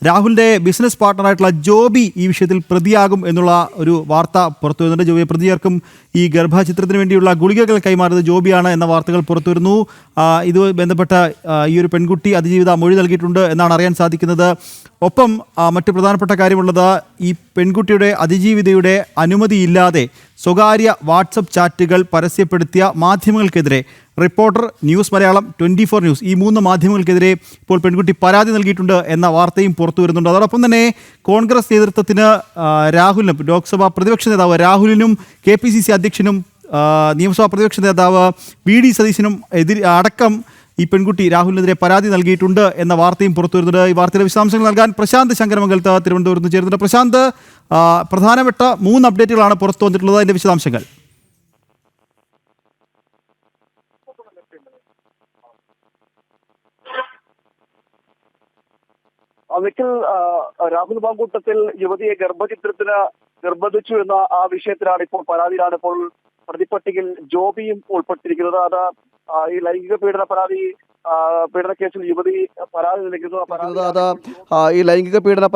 രാഹുലിൻ്റെ business പാർട്ണറായിട്ടുള്ള Joby ഈ വിഷയത്തിൽ പ്രതിയാകും എന്നുള്ള ഒരു വാർത്ത പുറത്തു വരുന്നുണ്ട്. ജോബിയെ പ്രതി ചേർക്കും. ഈ ഗർഭചിത്രത്തിന് വേണ്ടിയുള്ള ഗുളികകൾ കൈമാറുന്നത് ജോബിയാണ് എന്ന വാർത്തകൾ പുറത്തു വരുന്നു. ഇതുമായി ബന്ധപ്പെട്ട ഈ ഒരു പെൺകുട്ടി അതിജീവിത മൊഴി നൽകിയിട്ടുണ്ട് എന്നാണ് അറിയാൻ സാധിക്കുന്നത്. ഒപ്പം മറ്റു പ്രധാനപ്പെട്ട കാര്യമുള്ളത്, ഈ പെൺകുട്ടിയുടെ അതിജീവിതയുടെ അനുമതിയില്ലാതെ സ്വകാര്യ വാട്സപ്പ് ചാറ്റുകൾ പരസ്യപ്പെടുത്തിയ മാധ്യമങ്ങൾക്കെതിരെ റിപ്പോർട്ടർ, ന്യൂസ് മലയാളം, 24 ന്യൂസ് ഈ 3 മാധ്യമങ്ങൾക്കെതിരെ ഇപ്പോൾ പെൺകുട്ടി പരാതി നൽകിയിട്ടുണ്ട് എന്ന വാർത്തയും പുറത്തു വരുന്നുണ്ട്. അതോടൊപ്പം തന്നെ കോൺഗ്രസ് നേതൃത്വത്തിന് രാഹുലിനും, ലോക്സഭാ പ്രതിപക്ഷ നേതാവ് രാഹുലിനും, KPCC അധ്യക്ഷനും നിയമസഭാ പ്രതിപക്ഷ നേതാവ് VD സതീശനും അടക്കം ഈ പെൺകുട്ടി രാഹുലിനെതിരെ പരാതി നൽകിയിട്ടുണ്ട് എന്ന വാർത്തയും പുറത്തു വരുന്നുണ്ട്. ഈ വാർത്തയിലെ വിശദാംശങ്ങൾ നൽകാൻ പ്രശാന്ത് ശങ്കരമംഗലത്ത് തിരുവനന്തപുരത്ത് ചേരുന്നുണ്ട്. പ്രശാന്ത്, പ്രധാനപ്പെട്ട 3 അപ്ഡേറ്റുകളാണ് പുറത്തു വന്നിട്ടുള്ളത്. അതിൻ്റെ വിശദാംശങ്ങൾ. നിഖിൽ, രാഹുൽ മാങ്കൂട്ടത്തിൽ യുവതിയെ ഗർഭചിത്രത്തിന് നിർബന്ധിച്ചു എന്ന ആ വിഷയത്തിലാണ് ഇപ്പോൾ പരാതിയിലാണ് ഇപ്പോൾ പ്രതിപട്ടികയിൽ ജോബിയും ഉൾപ്പെട്ടിരിക്കുന്നത്. അത് ഈ ലൈംഗിക പീഡന കേസിൽ യുവതി പരാതി നൽകുന്നു. ഈ ലൈംഗിക പീഡന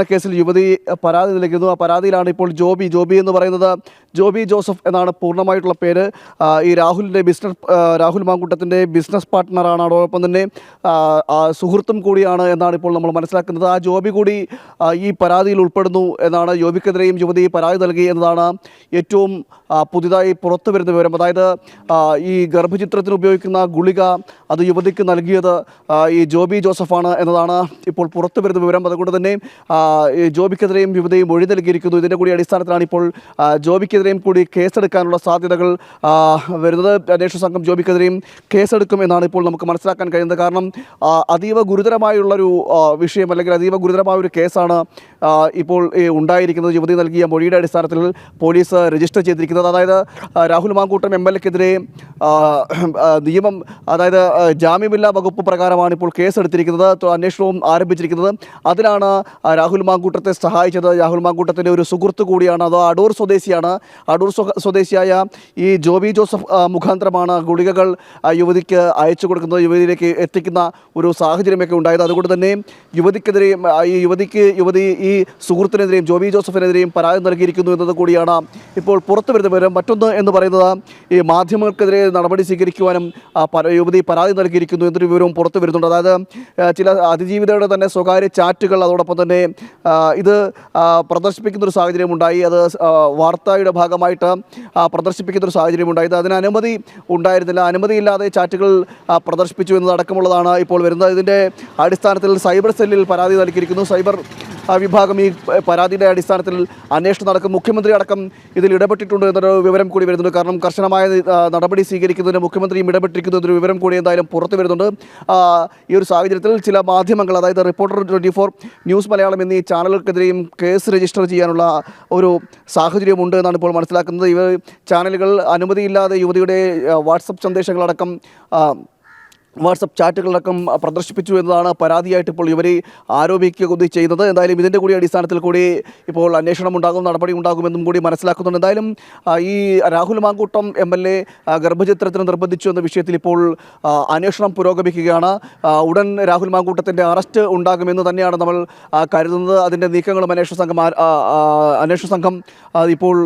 കേസിൽ യുവതി പരാതി നൽകുന്നു. ആ പരാതിയിലാണ് ഇപ്പോൾ ജോബി എന്ന് പറയുന്നത് ജോബി ജോസഫ് എന്നാണ് പൂർണ്ണമായിട്ടുള്ള പേര്. ഈ രാഹുൽ മാങ്കൂട്ടത്തിൻ്റെ ബിസിനസ് പാർട്ട്ണറാണ്. അതോടൊപ്പം തന്നെ സുഹൃത്തും കൂടിയാണ് എന്നാണ് ഇപ്പോൾ നമ്മൾ മനസ്സിലാക്കുന്നത്. ആ ജോബി കൂടി ഈ പരാതിയിൽ ഉൾപ്പെടുന്നു എന്നാണ്. ജോബിക്കെതിരെയും യുവതി പരാതി നൽകി എന്നതാണ് ഏറ്റവും പുതിയതായി പുറത്തു വരുന്ന വിവരം. അതായത് ഈ ഗർഭചിത്രത്തിന് ഉപയോഗിക്കുന്ന ഗുളിക അത് യുവതിക്ക് നൽകിയത് ഈ ജോബി ജോസഫാണ് എന്നതാണ് ഇപ്പോൾ പുറത്തു വരുന്ന വിവരം. അതുകൊണ്ട് തന്നെ ജോബിക്കെതിരെയും യുവതിയും മൊഴി നൽകിയിരിക്കുന്നു. ഇതിൻ്റെ കൂടി അടിസ്ഥാനത്തിലാണ് ഇപ്പോൾ ജോബിക്കെതിരെയും കൂടി കേസെടുക്കാനുള്ള സാധ്യതകൾ വരുന്നത്. അന്വേഷണ സംഘം ജോബിക്കെതിരെയും കേസെടുക്കും എന്നാണ് ഇപ്പോൾ നമുക്ക് മനസ്സിലാക്കാൻ കഴിയുന്നത്. കാരണം അതീവ ഗുരുതരമായുള്ളൊരു വിഷയം, അല്ലെങ്കിൽ അതീവ ഗുരുതരമായ ഒരു കേസാണ് ഇപ്പോൾ ഉണ്ടായിരിക്കുന്നത്. യുവതി നൽകിയ മൊഴിയുടെ അടിസ്ഥാനത്തിൽ പോലീസ് രജിസ്റ്റർ ചെയ്തിരിക്കുന്നത്. അതായത് രാഹുൽ മാങ്കൂട്ടം MLA-ക്കെതിരെ നിയമം, അതായത് ജാമ്യമില്ലാ വകുപ്പ് പ്രകാരമാണ് ഇപ്പോൾ കേസെടുത്തിരിക്കുന്നത്. അന്വേഷണവും ആരംഭിച്ചിരിക്കുന്നത്. അതിലാണ് രാഹുൽ മാങ്കൂട്ടത്തെ സഹായിച്ചത് രാഹുൽ മാങ്കൂട്ടത്തിൻ്റെ ഒരു സുഹൃത്ത് കൂടിയാണ്. അത് അടൂർ സ്വദേശിയായ ഈ ജോബി ജോസഫ് മുഖാന്തരമാണ് ഗുളികകൾ യുവതിക്ക് അയച്ചു കൊടുക്കുന്നത്, യുവതിയിലേക്ക് എത്തിക്കുന്ന ഒരു സാഹചര്യമൊക്കെ ഉണ്ടായത്. അതുകൊണ്ട് തന്നെ യുവതിക്കെതിരെയും യുവതി ഈ സുഹൃത്തിനെതിരെയും ജോബി ജോസഫിനെതിരെയും പരാതി നൽകിയിരിക്കുന്നു എന്നത് കൂടിയാണ് ഇപ്പോൾ പുറത്തു വരുന്ന വിവരം. മറ്റൊന്ന് എന്ന് പറയുന്നത്, ഈ മാധ്യമങ്ങൾക്കെതിരെ നടപടി സ്വീകരിക്കുവാനും യുവതി പരാതി നൽകിയിരിക്കുന്നു എന്നൊരു വിവരവും പുറത്തു വരുന്നുണ്ട്. അതായത് ചില അതിജീവിതയുടെ തന്നെ സ്വകാര്യ ചാറ്റുകൾ, അതോടൊപ്പം തന്നെ ഇത് പ്രദർശിപ്പിക്കുന്നൊരു സാഹചര്യമുണ്ടായി. അത് വാർത്തയുടെ ഭാഗമായിട്ട് പ്രദർശിപ്പിക്കുന്നൊരു സാഹചര്യമുണ്ടായത്. അതിന് അനുമതി ഉണ്ടായിരുന്നില്ല. അനുമതിയില്ലാതെ ചാറ്റുകൾ പ്രദർശിപ്പിച്ചു എന്നതടക്കമുള്ളതാണ് ഇപ്പോൾ വരുന്നത്. ഇതിൻ്റെ അടിസ്ഥാനത്തിൽ സൈബർ സെല്ലിൽ പരാതി നൽകിയിരിക്കുന്നു. സൈബർ വിഭാഗം ഈ പരാതിയുടെ അടിസ്ഥാനത്തിൽ അന്വേഷണം നടക്കും. മുഖ്യമന്ത്രി അടക്കം ഇതിൽ ഇടപെട്ടിട്ടുണ്ട് എന്നൊരു വിവരം കൂടി വരുന്നുണ്ട്. കാരണം കർശനമായ നടപടി സ്വീകരിക്കുന്നതിന് മുഖ്യമന്ത്രിയും ഇടപെട്ടിരിക്കുന്നു എന്നൊരു വിവരം കൂടി എന്തായാലും പുറത്തു വരുന്നുണ്ട്. ഈ ഒരു സാഹചര്യത്തിൽ ചില മാധ്യമങ്ങൾ, അതായത് റിപ്പോർട്ടർ, 24 ന്യൂസ് മലയാളം എന്നീ ചാനലുകൾക്കെതിരെയും കേസ് രജിസ്റ്റർ ചെയ്യാനുള്ള ഒരു സാഹചര്യമുണ്ട് എന്നാണ് ഇപ്പോൾ മനസ്സിലാക്കുന്നത്. ഇവ ചാനലുകൾ അനുമതിയില്ലാതെ യുവതിയുടെ വാട്സപ്പ് സന്ദേശങ്ങളടക്കം വാട്സപ്പ് ചാറ്റുകളടക്കം പ്രദർശിപ്പിച്ചു എന്നതാണ് പരാതിയായിട്ട് ഇപ്പോൾ ഇവരെ ആരോപിക്കുക ചെയ്യുന്നത്. എന്തായാലും ഇതിൻ്റെ കൂടി അടിസ്ഥാനത്തിൽ കൂടി ഇപ്പോൾ അന്വേഷണം ഉണ്ടാകും, നടപടി ഉണ്ടാകുമെന്നും കൂടി മനസ്സിലാക്കുന്നുണ്ട്. എന്തായാലും ഈ രാഹുൽ മാങ്കൂട്ടം MLA ഗർഭചിത്രത്തിന് നിർബന്ധിച്ചു എന്ന വിഷയത്തിൽ ഇപ്പോൾ അന്വേഷണം പുരോഗമിക്കുകയാണ്. ഉടൻ രാഹുൽ മാങ്കൂട്ടത്തിൻ്റെ അറസ്റ്റ് ഉണ്ടാകുമെന്ന് തന്നെയാണ് നമ്മൾ കരുതുന്നത്. അതിൻ്റെ നീക്കങ്ങളും അന്വേഷണ സംഘം ഇപ്പോൾ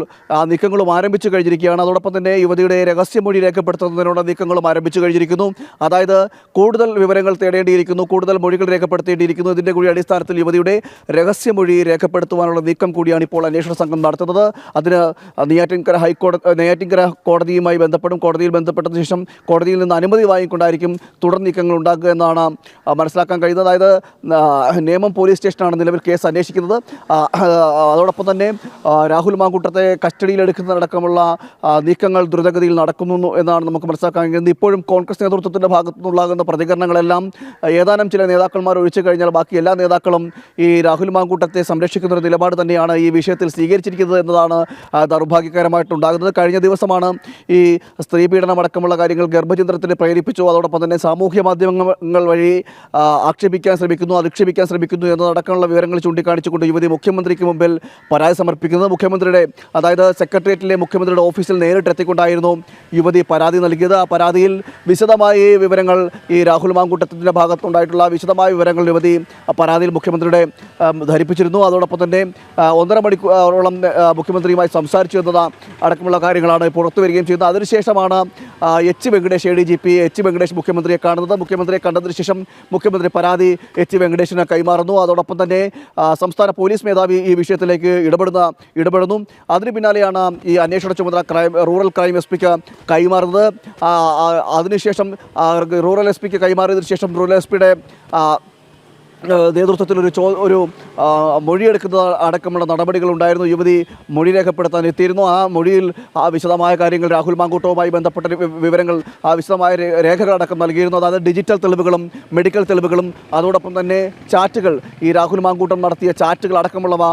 നീക്കങ്ങളും ആരംഭിച്ചു കഴിഞ്ഞിരിക്കുകയാണ്. അതോടൊപ്പം തന്നെ യുവതിയുടെ രഹസ്യമൊഴി രേഖപ്പെടുത്തുന്നതിനുള്ള നീക്കങ്ങളും ആരംഭിച്ചു കഴിഞ്ഞിരിക്കുന്നു. അതായത് കൂടുതൽ വിവരങ്ങൾ തേടേണ്ടിയിരിക്കുന്നു, കൂടുതൽ മൊഴികൾ രേഖപ്പെടുത്തേണ്ടിയിരിക്കുന്നു. ഇതിൻ്റെ കൂടി അടിസ്ഥാനത്തിൽ യുവതിയുടെ രഹസ്യമൊഴി രേഖപ്പെടുത്തുവാനുള്ള നീക്കം കൂടിയാണ് ഇപ്പോൾ അന്വേഷണ സംഘം നടത്തുന്നത്. അതിന് നെയ്യാറ്റിൻകര കോടതിയുമായി ബന്ധപ്പെടും. കോടതിയിൽ ബന്ധപ്പെട്ടതിന് ശേഷം കോടതിയിൽ നിന്ന് അനുമതി വാങ്ങിക്കൊണ്ടായിരിക്കും തുടർ നീക്കങ്ങൾ ഉണ്ടാകുക എന്നാണ് മനസ്സിലാക്കാൻ കഴിയുന്നത്. അതായത് നേമം പോലീസ് സ്റ്റേഷനാണ് നിലവിൽ കേസ് അന്വേഷിക്കുന്നത്. അതോടൊപ്പം തന്നെ രാഹുൽ മാങ്കൂട്ടത്തെ കസ്റ്റഡിയിലെടുക്കുന്നതടക്കമുള്ള നീക്കങ്ങൾ ദ്രുതഗതിയിൽ നടക്കുന്നു എന്നാണ് നമുക്ക് മനസ്സിലാക്കാൻ കഴിയുന്നത്. ഇപ്പോഴും കോൺഗ്രസ് നേതൃത്വത്തിൻ്റെ ഭാഗത്തുനിന്നുണ്ടാകുന്ന പ്രതികരണങ്ങളെല്ലാം ഏതാനും ചില നേതാക്കന്മാർ ഒഴിച്ചു കഴിഞ്ഞാൽ ബാക്കി എല്ലാ നേതാക്കളും ഈ രാഹുൽ മാങ്കൂട്ടത്തെ സംരക്ഷിക്കുന്ന ഒരു നിലപാട് തന്നെയാണ് ഈ വിഷയത്തിൽ സ്വീകരിച്ചിരിക്കുന്നത് എന്നതാണ് ദൗർഭാഗ്യകരമായിട്ടുണ്ടാകുന്നത്. കഴിഞ്ഞ ദിവസമാണ് ഈ സ്ത്രീപീഡനമടക്കമുള്ള കാര്യങ്ങൾ ഗർഭചിത്രത്തിന് പ്രേരിപ്പിച്ചു, അതോടൊപ്പം തന്നെ സാമൂഹ്യ മാധ്യമങ്ങൾ വഴി അധിക്ഷേപിക്കാൻ ശ്രമിക്കുന്നു എന്നതടക്കമുള്ള വിവരങ്ങൾ ചൂണ്ടിക്കാണിച്ചുകൊണ്ട് യുവതി മുഖ്യമന്ത്രിക്ക് മുമ്പിൽ പരാതി സമർപ്പിക്കുന്നത്. മുഖ്യമന്ത്രിയുടെ, അതായത് സെക്രട്ടേറിയറ്റിലെ മുഖ്യമന്ത്രിയുടെ ഓഫീസിൽ നേരിട്ടെത്തിക്കൊണ്ടായിരുന്നു യുവതി പരാതി നൽകിയത്. ആ പരാതിയിൽ വിശദമായി വിവരങ്ങൾ വിവരങ്ങൾ ഈ രാഹുൽ മാങ്കൂട്ടത്തിൻ്റെ ഭാഗത്തുണ്ടായിട്ടുള്ള വിശദമായ വിവരങ്ങൾ യുവതി പരാതിയിൽ മുഖ്യമന്ത്രിയുടെ ധരിപ്പിച്ചിരുന്നു. അതോടൊപ്പം തന്നെ 1.5 മണിക്കൂറോളം മുഖ്യമന്ത്രിയുമായി സംസാരിച്ചു എന്നത് അടക്കമുള്ള കാര്യങ്ങളാണ് പുറത്തു വരികയും ചെയ്യുന്നത്. അതിനുശേഷമാണ് H Venkatesh ADGP H Venkatesh മുഖ്യമന്ത്രിയെ കാണുന്നത്. മുഖ്യമന്ത്രിയെ കണ്ടതിന് ശേഷം മുഖ്യമന്ത്രി പരാതി എച്ച് വെങ്കടേഷിന് കൈമാറുന്നു. അതോടൊപ്പം തന്നെ സംസ്ഥാന പോലീസ് മേധാവി ഈ വിഷയത്തിലേക്ക് ഇടപെടുന്നു. അതിന് പിന്നാലെയാണ് ഈ അന്വേഷണ ചുമതല റൂറൽ ക്രൈം SP-ക്ക് കൈമാറുന്നത്. അതിനുശേഷം റൂറൽ SP-ക്ക് കൈമാറിയതിനു ശേഷം റൂറൽ SP-യുടെ നേതൃത്വത്തിൽ ഒരു മൊഴിയെടുക്കുന്ന അടക്കമുള്ള നടപടികളുണ്ടായിരുന്നു. യുവതി മൊഴി രേഖപ്പെടുത്താൻ എത്തിയിരുന്നു. ആ മൊഴിയിൽ വിശദമായ കാര്യങ്ങൾ രാഹുൽ മാങ്കൂട്ടവുമായി ബന്ധപ്പെട്ട വിവരങ്ങൾ വിശദമായ രേഖകളടക്കം നൽകിയിരുന്നു. അതായത് ഡിജിറ്റൽ തെളിവുകളും മെഡിക്കൽ തെളിവുകളും അതോടൊപ്പം തന്നെ ചാറ്റുകൾ, ഈ രാഹുൽ മാങ്കൂട്ടം നടത്തിയ ചാറ്റുകൾ അടക്കമുള്ളവ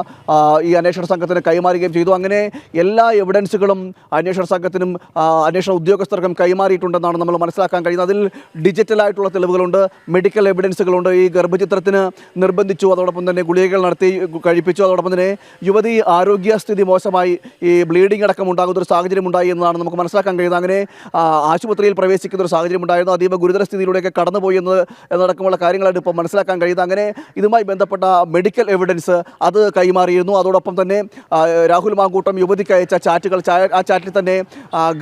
ഈ അന്വേഷണ സംഘത്തിന് കൈമാറുകയും ചെയ്തു. അങ്ങനെ എല്ലാ എവിഡൻസുകളും അന്വേഷണ സംഘത്തിനും അന്വേഷണ ഉദ്യോഗസ്ഥർക്കും കൈമാറിയിട്ടുണ്ടെന്നാണ് നമ്മൾ മനസ്സിലാക്കാൻ കഴിയുന്നത്. അതിൽ ഡിജിറ്റലായിട്ടുള്ള തെളിവുകളുണ്ട്, മെഡിക്കൽ എവിഡൻസുകളുണ്ട്. ഈ ഗർഭചിത്രത്തിന് നിർബന്ധിച്ചു, അതോടൊപ്പം തന്നെ ഗുളികകൾ നടത്തി കഴിപ്പിച്ചു. അതോടൊപ്പം തന്നെ യുവതി ആരോഗ്യസ്ഥിതി മോശമായി ഈ ബ്ലീഡിംഗ് അടക്കം ഉണ്ടാകുന്ന ഒരു സാഹചര്യം ഉണ്ടായി എന്നതാണ് നമുക്ക് മനസ്സിലാക്കാൻ കഴിയുന്നത്. അങ്ങനെ ആശുപത്രിയിൽ പ്രവേശിക്കുന്ന ഒരു സാഹചര്യം ഉണ്ടായിരുന്നു. അതീവ ഗുരുതര സ്ഥിതിയിലൂടെയൊക്കെ കടന്നുപോയി എന്നടക്കമുള്ള കാര്യങ്ങളാണ് ഇപ്പോൾ മനസ്സിലാക്കാൻ കഴിയുന്നത്. അങ്ങനെ ഇതുമായി ബന്ധപ്പെട്ട മെഡിക്കൽ എവിഡൻസ് അത് കൈമാറിയിരുന്നു. അതോടൊപ്പം തന്നെ രാഹുൽ മാങ്കൂട്ടം യുവതിക്ക് അയച്ച ചാറ്റുകൾ, ആ ചാറ്റിൽ തന്നെ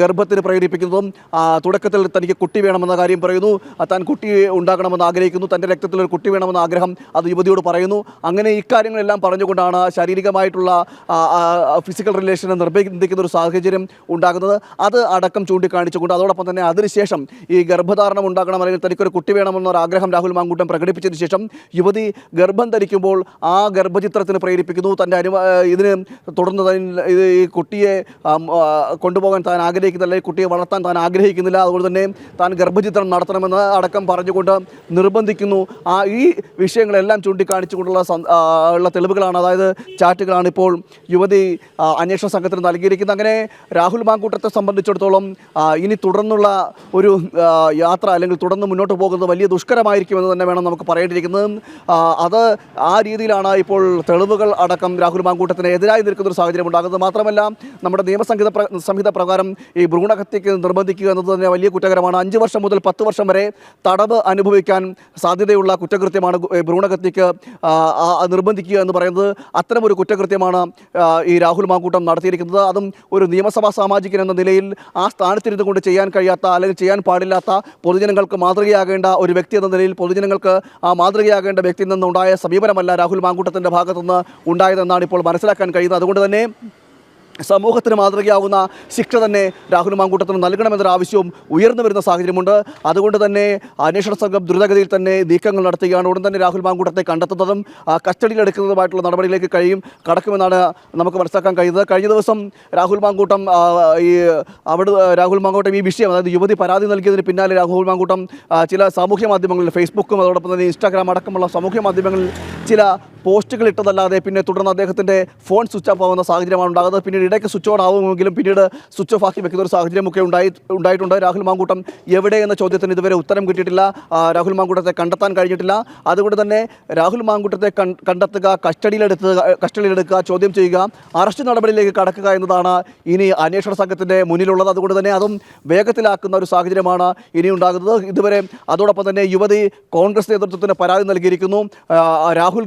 ഗർഭത്തിന് പ്രേരിപ്പിക്കുന്നതും തുടക്കത്തിൽ തനിക്ക് കുട്ടി വേണമെന്ന കാര്യം പറയുന്നു. താൻ കുട്ടി ഉണ്ടാകണമെന്ന് ആഗ്രഹിക്കുന്നു, തൻ്റെ രക്തത്തിൽ ഒരു കുട്ടി വേണമെന്ന ആഗ്രഹം അത് യുവതിയോട് പറയുന്നു. അങ്ങനെ ഇക്കാര്യങ്ങളെല്ലാം പറഞ്ഞുകൊണ്ടാണ് ശാരീരികമായിട്ടുള്ള ഫിസിക്കൽ റിലേഷനെ നിർബന്ധിക്കുന്ന ഒരു സാഹചര്യം ഉണ്ടാകുന്നത്. അത് അടക്കം ചൂണ്ടിക്കാണിച്ചുകൊണ്ട് അതോടൊപ്പം തന്നെ അതിനുശേഷം ഈ ഗർഭധാരണം ഉണ്ടാകണം, അല്ലെങ്കിൽ തനിക്കൊരു കുട്ടി വേണമെന്നൊരു ആഗ്രഹം രാഹുൽ മാങ്കൂട്ടം പ്രകടിപ്പിച്ചതിന് ശേഷം യുവതി ഗർഭം ധരിക്കുമ്പോൾ ആ ഗർഭചിത്രത്തിന് പ്രേരിപ്പിക്കുന്നു. തൻ്റെ ഇതിന് തുടർന്ന് ഈ കുട്ടിയെ കൊണ്ടുപോകാൻ താൻ ആഗ്രഹിക്കുന്നില്ല, ഈ കുട്ടിയെ വളർത്താൻ താൻ ആഗ്രഹിക്കുന്നില്ല, അതുകൊണ്ട് തന്നെ താൻ ഗർഭചിത്രം നടത്തണമെന്ന് അടക്കം പറഞ്ഞുകൊണ്ട് നിർബന്ധിക്കുന്നു. ഈ വിഷയങ്ങളെല്ലാം ചൂണ്ടിക്കാണിച്ചുകൊണ്ടുള്ള തെളിവുകളാണ്, അതായത് ചാറ്റുകളാണ് ഇപ്പോൾ യുവതി അന്വേഷണ സംഘത്തിന് നൽകിയിരിക്കുന്നത്. അങ്ങനെ രാഹുൽ മാങ്കൂട്ടത്തെ സംബന്ധിച്ചിടത്തോളം ഇനി തുടർന്നുള്ള ഒരു യാത്ര, അല്ലെങ്കിൽ തുടർന്ന് മുന്നോട്ട് പോകുന്നത് വലിയ ദുഷ്കരമായിരിക്കുമെന്ന് തന്നെ വേണം നമുക്ക് പറയേണ്ടിയിരിക്കുന്നത്. അത് ആ രീതിയിലാണ് ഇപ്പോൾ തെളിവുകൾ അടക്കം രാഹുൽ മാങ്കൂട്ടത്തിന് എതിരായി നിൽക്കുന്ന ഒരു സാഹചര്യം ഉണ്ടാകുന്നത്. മാത്രമല്ല നമ്മുടെ നിയമസംഹിത പ്രകാരം ഈ ഭ്രൂണഹത്യക്ക് നിർബന്ധിക്കുക എന്നത് തന്നെ വലിയ കുറ്റകരമാണ്. 5 വർഷം മുതൽ 10 വർഷം വരെ തടവ് അനുഭവിക്കാൻ സാധ്യതയുള്ള കുറ്റകൃത്യമാണ് ഭ്രൂണഹത്യക്ക് നിർബന്ധിക്കുക എന്ന് പറയുന്നത്. അത്തരമൊരു കുറ്റകൃത്യമാണ് ഈ രാഹുൽ മാങ്കൂട്ടം നടത്തിയിരിക്കുന്നത്. അതും ഒരു നിയമസഭാ സാമാജികൻ എന്ന നിലയിൽ ആ സ്ഥാനത്തിരുന്നു കൊണ്ട് ചെയ്യാൻ കഴിയാത്ത, അല്ലെങ്കിൽ ചെയ്യാൻ പാടില്ലാത്ത, പൊതുജനങ്ങൾക്ക് മാതൃകയാകേണ്ട ഒരു വ്യക്തി എന്ന നിലയിൽ പൊതുജനങ്ങൾക്ക് മാതൃകയാകേണ്ട വ്യക്തിയിൽ നിന്നുണ്ടായ സമീപനമല്ല രാഹുൽ മാങ്കൂട്ടത്തിൻ്റെ ഭാഗത്തുനിന്ന് ഉണ്ടായതെന്നാണ് ഇപ്പോൾ മനസ്സിലാക്കാൻ കഴിയുന്നത്. അതുകൊണ്ട് തന്നെ സമൂഹത്തിന് മാതൃകയാവുന്ന ശിക്ഷ തന്നെ രാഹുൽ മാങ്കൂട്ടത്തിന് നൽകണമെന്നൊരു ആവശ്യവും ഉയർന്നു വരുന്ന സാഹചര്യമുണ്ട്. അതുകൊണ്ട് തന്നെ അന്വേഷണ സംഘം ദ്രുതഗതിയിൽ തന്നെ നീക്കങ്ങൾ നടത്തുകയാണ്. ഉടൻ തന്നെ രാഹുൽ മാങ്കൂട്ടത്തെ കണ്ടെത്തുന്നതും കസ്റ്റഡിയിലെടുക്കുന്നതുമായിട്ടുള്ള നടപടിയിലേക്ക് കടക്കുമെന്നാണ് നമുക്ക് മനസ്സിലാക്കാൻ കഴിയുന്നത്. കഴിഞ്ഞ ദിവസം രാഹുൽ മാങ്കൂട്ടം ഈ വിഷയം, അതായത് യുവതി പരാതി നൽകിയതിന് പിന്നാലെ രാഹുൽ മാങ്കൂട്ടം ചില സാമൂഹ്യ മാധ്യമങ്ങളിൽ, ഫേസ്ബുക്കും അതോടൊപ്പം തന്നെ ഇൻസ്റ്റാഗ്രാം അടക്കമുള്ള സാമൂഹ്യ മാധ്യമങ്ങളിൽ ചില പോസ്റ്റുകൾ ഇട്ടതല്ലാതെ പിന്നെ തുടർന്ന് അദ്ദേഹത്തിൻ്റെ ഫോൺ സ്വിച്ച് ഓഫ് ആവുന്ന സാഹചര്യമാണ് ഉണ്ടാകുന്നത്. പിന്നീട് ഇടയ്ക്ക് സ്വിച്ച് ഓൺ ആവുമെങ്കിലും പിന്നീട് സ്വിച്ച് ഓഫ് ആക്കി വെക്കുന്ന ഒരു സാഹചര്യമൊക്കെ ഉണ്ടായിട്ടുണ്ട്. രാഹുൽ മാങ്കൂട്ടം എവിടെ എന്ന ചോദ്യത്തിന് ഇതുവരെ ഉത്തരം കിട്ടിയിട്ടില്ല. രാഹുൽ മാങ്കൂട്ടത്തെ കണ്ടെത്താൻ കഴിഞ്ഞിട്ടില്ല. അതുകൊണ്ട് തന്നെ രാഹുൽ മാങ്കൂട്ടത്തെ കണ്ടെത്തുക, കസ്റ്റഡിയിലെടുക്കുക, ചോദ്യം ചെയ്യുക, അറസ്റ്റ് നടപടിയിലേക്ക് കടക്കുക എന്നതാണ് ഇനി അന്വേഷണ സംഘത്തിൻ്റെ മുന്നിലുള്ളത്. അതുകൊണ്ട് തന്നെ അതും വേഗത്തിലാക്കുന്ന ഒരു സാഹചര്യമാണ് ഇനി ഉണ്ടാകുന്നത്. ഇതുവരെ അതോടൊപ്പം തന്നെ യുവതി കോൺഗ്രസ് നേതൃത്വത്തിന് പരാതി നൽകിയിരിക്കുന്നു. രാഹുൽ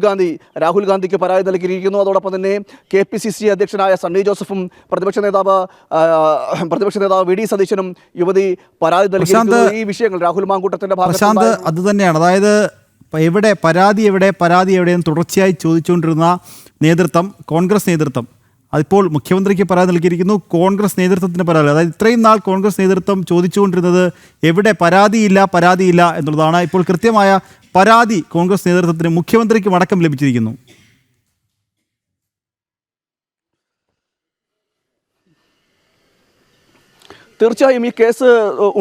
ഗാന്ധിക്ക് പരാതി നൽകിയിരിക്കുന്നു. അതോടൊപ്പം തന്നെ KPCC അധ്യക്ഷനായ സണ്ണി ജോസഫും പ്രതിപക്ഷ നേതാവ് VD സതീശനും യുവതി പരാതി നൽകിയിരിക്കുന്നു. ഈ വിഷയങ്ങൾ രാഹുൽ മാങ്കൂട്ടത്തിന്റെ ഭാഗത്ത് അത് തന്നെയാണ്. അതായത് എവിടെ പരാതി എവിടെയെന്ന് തുടർച്ചയായി ചോദിച്ചുകൊണ്ടിരുന്ന നേതൃത്വം, കോൺഗ്രസ് നേതൃത്വം, അതിപ്പോൾ മുഖ്യമന്ത്രിക്ക് പരാതി നൽകിയിരിക്കുന്നു. കോൺഗ്രസ് നേതൃത്വത്തിന് പരാതി, അതായത് ഇത്രയും നാൾ കോൺഗ്രസ് നേതൃത്വം ചോദിച്ചുകൊണ്ടിരുന്നത് എവിടെ പരാതിയില്ല എന്നുള്ളതാണ്. ഇപ്പോൾ കൃത്യമായ പരാതി കോൺഗ്രസ് നേതൃത്വത്തിന്, മുഖ്യമന്ത്രിക്കും അടക്കം ലഭിച്ചിരിക്കുന്നു. തീർച്ചയായും ഈ കേസ്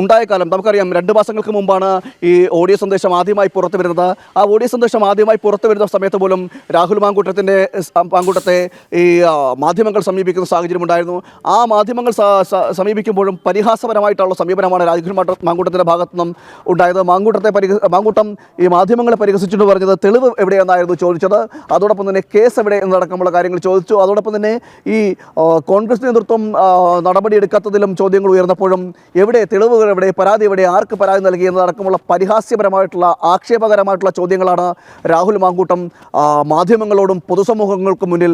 ഉണ്ടായ കാലം നമുക്കറിയാം. 2 മാസങ്ങൾക്ക് മുമ്പാണ് ഈ ഓഡിയോ സന്ദേശം ആദ്യമായി പുറത്തു വരുന്നത്. ആ ഓഡിയോ സന്ദേശം ആദ്യമായി പുറത്തു വരുന്ന സമയത്ത് പോലും രാഹുൽ മാങ്കൂട്ടത്തെ ഈ മാധ്യമങ്ങൾ സമീപിക്കുന്ന സാഹചര്യം ഉണ്ടായിരുന്നു. ആ മാധ്യമങ്ങൾ സമീപിക്കുമ്പോഴും പരിഹാസപരമായിട്ടുള്ള സമീപനമാണ് രാഹുൽ മാങ്കൂട്ടത്തിൻ്റെ ഭാഗത്തു നിന്നും ഉണ്ടായത്. മാങ്കൂട്ടം ഈ മാധ്യമങ്ങളെ പരിഹസിച്ചിട്ട് പറഞ്ഞത് തെളിവ് എവിടെയെന്നായിരുന്നു ചോദിച്ചത്. അതോടൊപ്പം തന്നെ കേസ് എവിടെ എന്നടക്കമുള്ള കാര്യങ്ങൾ ചോദിച്ചു. അതോടൊപ്പം തന്നെ ഈ കോൺഗ്രസ് നേതൃത്വം നടപടിയെടുക്കാത്തതിലും ചോദ്യങ്ങൾ ഉയർന്നു. ചെന്നപ്പോഴും എവിടെ തെളിവുകൾ, എവിടെ പരാതി, എവിടെ ആർക്ക് പരാതി നൽകി എന്നതടക്കമുള്ള പരിഹാസ്യപരമായിട്ടുള്ള ആക്ഷേപകരമായിട്ടുള്ള ചോദ്യങ്ങളാണ് രാഹുൽ മാങ്കൂട്ടം മാധ്യമങ്ങളോടും പൊതുസമൂഹങ്ങൾക്കും മുന്നിൽ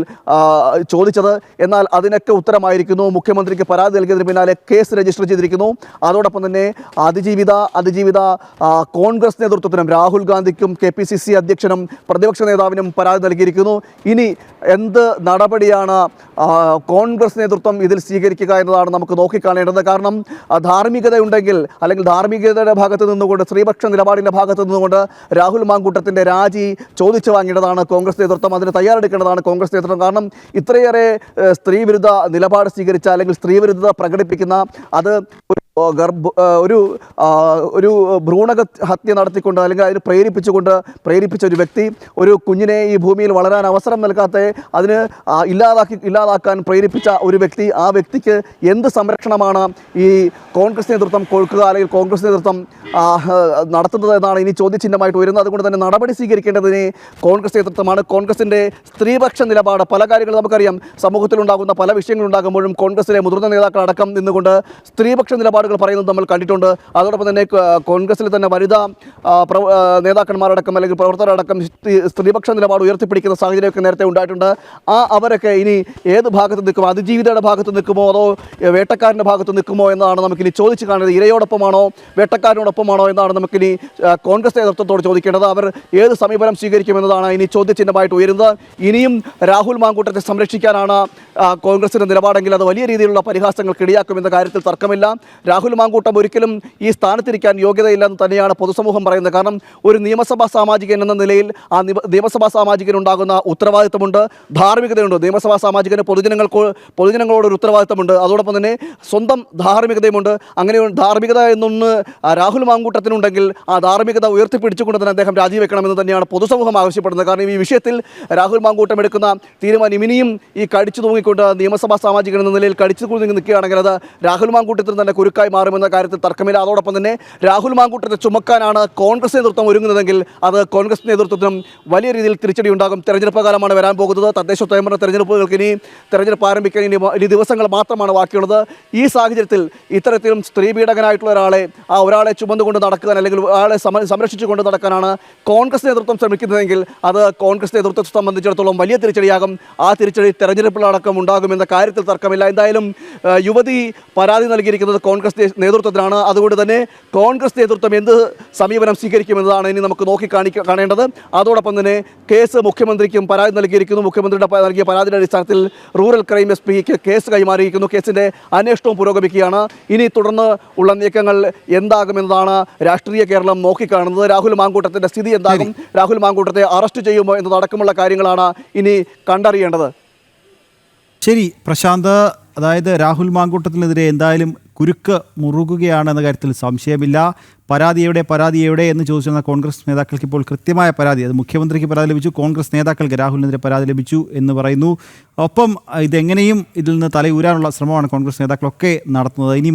ചോദിച്ചത്. എന്നാൽ അതിനൊക്കെ ഉത്തരമായിരിക്കുന്നു. മുഖ്യമന്ത്രിക്ക് പരാതി നൽകിയതിന് പിന്നാലെ കേസ് രജിസ്റ്റർ ചെയ്തിരിക്കുന്നു. അതോടൊപ്പം തന്നെ അതിജീവിത കോൺഗ്രസ് നേതൃത്വത്തിനും രാഹുൽ ഗാന്ധിക്കും KPCC അധ്യക്ഷനും പ്രതിപക്ഷ നേതാവിനും പരാതി നൽകിയിരിക്കുന്നു. ഇനി എന്ത് നടപടിയാണ് കോൺഗ്രസ് നേതൃത്വം ഇതിൽ സ്വീകരിക്കുക എന്നതാണ് നമുക്ക് നോക്കിക്കാണേണ്ടത്. കാരണം ധാർമ്മികതയുണ്ടെങ്കിൽ, അല്ലെങ്കിൽ ധാർമ്മികതയുടെ ഭാഗത്ത് നിന്നുകൊണ്ട്, സ്ത്രീപക്ഷ നിലപാടിൻ്റെ ഭാഗത്ത് നിന്നുകൊണ്ട് രാഹുൽ മാങ്കൂട്ടത്തിൻ്റെ രാജി ചോദിച്ചു വാങ്ങേണ്ടതാണ് കോൺഗ്രസ് നേതൃത്വം. അതിന് തയ്യാറെടുക്കേണ്ടതാണ് കോൺഗ്രസ് നേതൃത്വം. കാരണം ഇത്രയേറെ സ്ത്രീവിരുദ്ധ നിലപാട് സ്വീകരിച്ച, അല്ലെങ്കിൽ സ്ത്രീവിരുദ്ധത പ്രകടിപ്പിക്കുന്ന, അത് ഒരു ഭ്രൂണഹത്യ നടത്തിക്കൊണ്ട്, അല്ലെങ്കിൽ അതിന് പ്രേരിപ്പിച്ച ഒരു വ്യക്തി, ഒരു കുഞ്ഞിനെ ഈ ഭൂമിയിൽ വളരാൻ അവസരം നൽകാത്ത, അതിന് ഇല്ലാതാക്കാൻ പ്രേരിപ്പിച്ച ഒരു വ്യക്തി, ആ വ്യക്തിക്ക് എന്ത് സംരക്ഷണമാണ് ഈ കോൺഗ്രസ് നേതൃത്വം കൊടുക്കുക, അല്ലെങ്കിൽ കോൺഗ്രസ് നേതൃത്വം നടത്തുന്നത് എന്നാണ് ഇനി ചോദ്യചിഹ്നമായിട്ട് വരുന്നത്. അതുകൊണ്ട് തന്നെ നടപടി സ്വീകരിക്കേണ്ടതിന് കോൺഗ്രസ് നേതൃത്വമാണ്. കോൺഗ്രസിൻ്റെ സ്ത്രീപക്ഷ നിലപാട്, പല കാര്യങ്ങളും നമുക്കറിയാം, സമൂഹത്തിലുണ്ടാകുന്ന പല വിഷയങ്ങളുണ്ടാകുമ്പോഴും കോൺഗ്രസിലെ മുതിർന്ന നേതാക്കളടക്കം നിന്നുകൊണ്ട് സ്ത്രീപക്ഷ നിലപാടുകൾ പറയുന്നത് നമ്മൾ കണ്ടിട്ടുണ്ട്. അതോടൊപ്പം തന്നെ കോൺഗ്രസിൽ തന്നെ വനിതാ നേതാക്കന്മാരടക്കം, അല്ലെങ്കിൽ പ്രവർത്തകരടക്കം സ്ത്രീപക്ഷ നിലപാട് ഉയർത്തിപ്പിടിക്കുന്ന സാഹചര്യമൊക്കെ നേരത്തെ ഉണ്ടായിട്ടുണ്ട്. അവരൊക്കെ ഇനി ഏത് ഭാഗത്ത് നിൽക്കും? അതിജീവിതയുടെ ഭാഗത്ത് നിൽക്കുമോ, അതോ വേട്ടക്കാരൻ്റെ ഭാഗത്ത് നിൽക്കുമോ എന്നതാണ് നമുക്കിനി ചോദിച്ചു കാണുന്നത്. ഇരയോടൊപ്പമാണോ വേട്ടക്കാരനോടൊപ്പമാണോ എന്നാണ് നമുക്കിനി കോൺഗ്രസ് നേതൃത്വത്തോട് ചോദിക്കേണ്ടത്. അവർ ഏത് സമീപനം സ്വീകരിക്കുമെന്നതാണ് ഇനി ചോദ്യചിഹ്നമായിട്ട് ഉയരുന്നത്. ഇനിയും രാഹുൽ മാങ്കൂട്ടത്തെ സംരക്ഷിക്കാനാണ് കോൺഗ്രസിൻ്റെ നിലപാടെങ്കിൽ അത് വലിയ രീതിയിലുള്ള പരിഹാസങ്ങൾക്ക് ഇടയാക്കുമെന്ന കാര്യത്തിൽ തർക്കമില്ല. രാഹുൽ മാങ്കൂട്ടം ഒരിക്കലും ഈ സ്ഥാനത്തിരിക്കാൻ യോഗ്യതയില്ലെന്ന് തന്നെയാണ് പൊതുസമൂഹം പറയുന്നത്. കാരണം ഒരു നിയമസഭാ സാമാജികൻ എന്ന നിലയിൽ ആ നിയമസഭാ സാമാജികനുണ്ടാകുന്ന ഉത്തരവാദിത്തമുണ്ട്, ധാർമ്മികതയുണ്ട്. നിയമസഭാ സാമാജികന് പൊതുജനങ്ങളോട് ഒരു ഉത്തരവാദിത്തമുണ്ട്. അതോടൊപ്പം തന്നെ സ്വന്തം ധാർമ്മികതയുമുണ്ട്. അങ്ങനെ ധാർമ്മികത എന്നൊന്ന് രാഹുൽ മാങ്കൂട്ടത്തിനുണ്ടെങ്കിൽ ആ ധാർമ്മികത ഉയർത്തിപ്പിടിച്ചുകൊണ്ട് തന്നെ അദ്ദേഹം രാജിവെക്കണമെന്ന് തന്നെയാണ് പൊതുസമൂഹം ആവശ്യപ്പെടുന്നത്. കാരണം ഈ വിഷയത്തിൽ രാഹുൽ മാങ്കൂട്ടം എടുക്കുന്ന തീരുമാനം ഇനിയും ഈ കടിച്ചു തൂങ്ങിക്കൊണ്ട് നിയമസഭാ സാമാജികൻ എന്ന നിലയിൽ കടിച്ചു തൂങ്ങി നിൽക്കുകയാണെങ്കിൽ അത് രാഹുൽ മാങ്കൂട്ടത്തിന് തന്നെ കുരുക്കായി മാറുമെന്ന കാര്യത്തിൽ തർക്കമില്ല. അതോടൊപ്പം തന്നെ രാഹുൽ മാങ്കൂട്ടത്തെ ചുമക്കാനാണ് കോൺഗ്രസ് നേതൃത്വം ഒരുങ്ങുന്നതെങ്കിൽ അത് കോൺഗ്രസ് നേതൃത്വത്തിനും വലിയ രീതിയിൽ തിരിച്ചടി ഉണ്ടാകും. തെരഞ്ഞെടുപ്പ് കാലമാണ് വരാൻ പോകുന്നത്. തദ്ദേശ സ്വയംഭരണ തെരഞ്ഞെടുപ്പുകൾക്ക് ഇനി തെരഞ്ഞെടുപ്പ് ആരംഭിക്കാൻ ഇനി ദിവസങ്ങൾ മാത്രമാണ് ബാക്കിയുള്ളത്. ഈ സാഹചര്യത്തിൽ ഇത്തരത്തിലും സ്ത്രീ പീഡകനായിട്ടുള്ള ഒരാളെ ചുമന്നുകൊണ്ട് നടക്കാൻ, അല്ലെങ്കിൽ ഒരാളെ സംരക്ഷിച്ചുകൊണ്ട് നടക്കാനാണ് കോൺഗ്രസ് നേതൃത്വം ശ്രമിക്കുന്നതെങ്കിൽ അത് കോൺഗ്രസ് നേതൃത്വത്തെ സംബന്ധിച്ചിടത്തോളം വലിയ തിരിച്ചടിയാകും. ആ തിരിച്ചടി തെരഞ്ഞെടുപ്പിലടക്കം ഉണ്ടാകുമെന്ന കാര്യത്തിൽ തർക്കമില്ല. എന്തായാലും യുവതി പരാതി നൽകിയിരിക്കുന്നത് കോൺഗ്രസ് നേതൃത്വത്തിനാണ്. അതുകൊണ്ട് തന്നെ കോൺഗ്രസ് നേതൃത്വം എന്ത് സമീപനം സ്വീകരിക്കുമെന്നതാണ് ഇനി നമുക്ക് കാണേണ്ടത്. അതോടൊപ്പം തന്നെ കേസ് മുഖ്യമന്ത്രിക്കും പരാതി നൽകിയിരിക്കുന്നു. മുഖ്യമന്ത്രിയുടെ നൽകിയ പരാതിയുടെ അടിസ്ഥാനത്തിൽ റൂറൽ ക്രൈം SP കേസ് കൈമാറിയിരിക്കുന്നു. കേസിൻ്റെ അന്വേഷണവും പുരോഗമിക്കുകയാണ്. ഇനി തുടർന്ന് ഉള്ള നീക്കങ്ങൾ എന്താകുമെന്നതാണ് രാഷ്ട്രീയ കേരളം നോക്കിക്കാണുന്നത്. രാഹുൽ മാങ്കൂട്ടത്തിൻ്റെ സ്ഥിതി എന്താകും, രാഹുൽ മാങ്കൂട്ടത്തെ അറസ്റ്റ് ചെയ്യുമോ എന്നതടക്കമുള്ള കാര്യങ്ങളാണ് ഇനി കണ്ടറിയേണ്ടത്. ശരി പ്രശാന്ത്, അതായത് രാഹുൽ മാങ്കൂട്ടത്തിനെതിരെ എന്തായാലും കുരുക്ക് മുറുകുകയാണെന്ന കാര്യത്തിൽ സംശയമില്ല. പരാതി എവിടെ എന്ന് ചോദിച്ചിരുന്ന കോൺഗ്രസ് നേതാക്കൾക്ക് ഇപ്പോൾ കൃത്യമായ പരാതി, അത് മുഖ്യമന്ത്രിക്ക് പരാതി ലഭിച്ചു, കോൺഗ്രസ് നേതാക്കൾക്ക് രാഹുലിനെതിരെ പരാതി ലഭിച്ചു എന്ന് പറയുന്നു. ഒപ്പം ഇതെങ്ങനെയും ഇതിൽ നിന്ന് തലയൂരാനുള്ള ശ്രമമാണ് കോൺഗ്രസ് നേതാക്കളൊക്കെ നടത്തുന്നത്. ഇനി